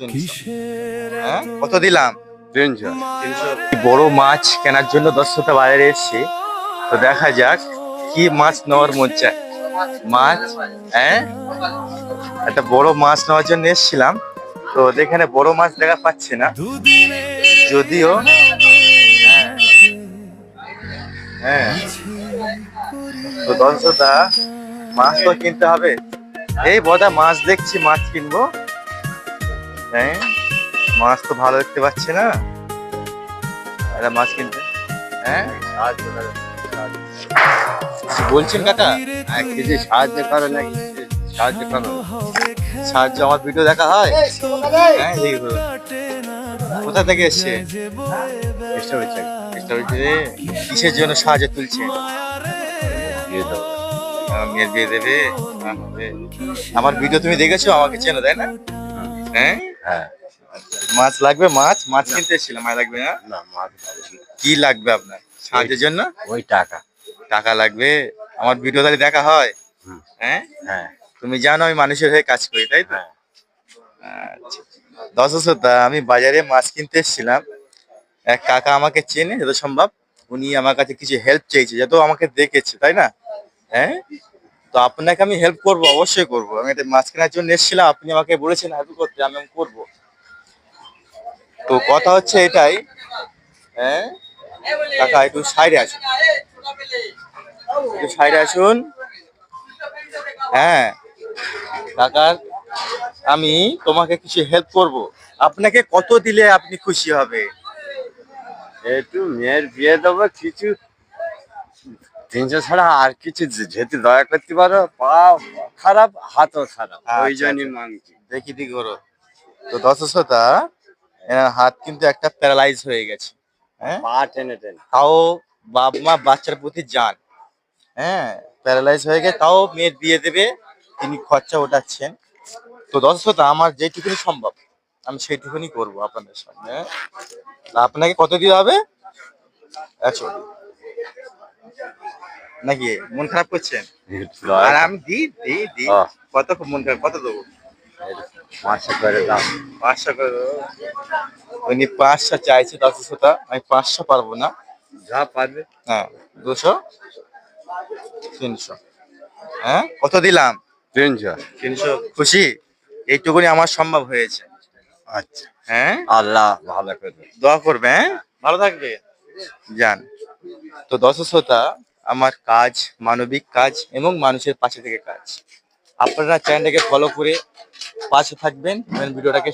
300। হ্যাঁ, কত দিলাম? 300। 300। বড় মাছ কেনার জন্য 10টা বাইরে এসেছি, তো দেখা যাক কি মাছ নেওয়ার মন চায়। মাছ, হ্যাঁ, একটা বড় মাছ নেওয়ার জন্য এসেছিলাম, তো এখানে বড় মাছ দেখা পাচ্ছি না যদিও। হ্যাঁ, তো 10টা মাছ তো কিনতে হবে। এই বড় মাছ দেখছি, মাছ কিনবো। হ্যাঁ, মাছ তো ভালো দেখতে পাচ্ছি না, একটা মাছ কিনতে। হ্যাঁ, কিছু বলছেন কাকা? কিছু সাহায্য করো না, সাহায্য করো। সাহায্য, আমার ভিডিও দেখা হয়। হ্যাঁ, দেখো কোথা থেকে এসছে? চেষ্টা হচ্ছে চেষ্টা হচ্ছে রে। কিসের জন্য সাহায্য তুলছে? দিয়ে দেবো। মেয়ের বিয়ে দেবে। আমার ভিডিও তুমি দেখেছো, আমাকে চেনো তাই না? হ্যাঁ, হ্যাঁ। মাছ লাগবে? মাছ মাছ কিনতে এসেছিলাম, মাছ লাগবে না? না, মাছ লাগবে। কি লাগবে আপনার সাহায্যের জন্য? ওই টাকা। টাকা লাগবে? আমার ভিডিও তাহলে দেখা হয়? হুম। হ্যাঁ, হ্যাঁ। তুমি জানো আমি মানুষের হয়ে কাজ করি, তাই তো? হ্যাঁ। আচ্ছা, 10টা আমি বাজারে মাছ কিনতে এসেছিলাম। এক কাকা আমাকে চেনে যত সম্ভব, উনি আমার কাছে কিছু হেল্প চেয়েছে, যত আমাকে দেখেছে, তাই না? হ্যাঁ, তো আপনাকে আমি হেল্প করব, অবশ্যই করব। আমি একটা মাছ কেনার জন্য এসেছিলাম, আপনি আমাকে বলেছেন হেল্প করতে, আমি করব। তো কথা হচ্ছে এটাই। হ্যাঁ কাকা, একটু সাইডে আসুন, একটু সাইডে আসুন। হ্যাঁ কাকা, আমি তোমাকে কিছু হেল্প করব, আপনাকে কত দিলে আপনি খুশি হবে? একটু মেয়ের বিয়ে দেবো, কিছু 300 ছাড়া আর কিছু যেতে দয়া করতে পারো। পা খারাপ, হাতও খারাপ, ওই আচ্ছা, জন্যই আচ্ছা। মাংছি। দেখি দি করো। তো 10টা হাত কিন্তু একটা প্যারালাইজ হয়ে গেছে। হ্যাঁ, পা টেনে টেনে। তাও বাপ মা বাচ্চার প্রতি যান। হ্যাঁ, প্যারালাইজ হয়ে গেছে, তাও মেয়ের বিয়ে দেবে, তিনি খরচা ওঠাচ্ছেন। তো 10টা আমার যেটুকুনি সম্ভব আমি সেইটুকুনি করবো আপনাদের সামনে। হ্যাঁ? তা আপনাকে কত দিতে হবে? 100 নাকি? মন খারাপ করছেন? আর আমি দি দি দি কত মন খারাপ, কত দেবো? 500 করে দাও। 500 করে দেবো। উনি 500 চাইছে, 10টা আমি 500 পারবো না। যা পারবে। হ্যাঁ, 200, 300। হ্যাঁ, কত দিলাম? 300। 300 খুশি? এইটুকুনি আমার সম্ভব হয়েছে। আচ্ছা, হ্যাঁ, আল্লাহ ভালো করবে। দোয়া করবে। হ্যাঁ, ভালো থাকবে। যান। তো 10টা আমার কাজ মানবিক কাজ এবং মানুষের পাশে থেকে কাজ। আপনারা চ্যানেলটাকে ফলো করে পাশে থাকবেন, ভিডিওটাকে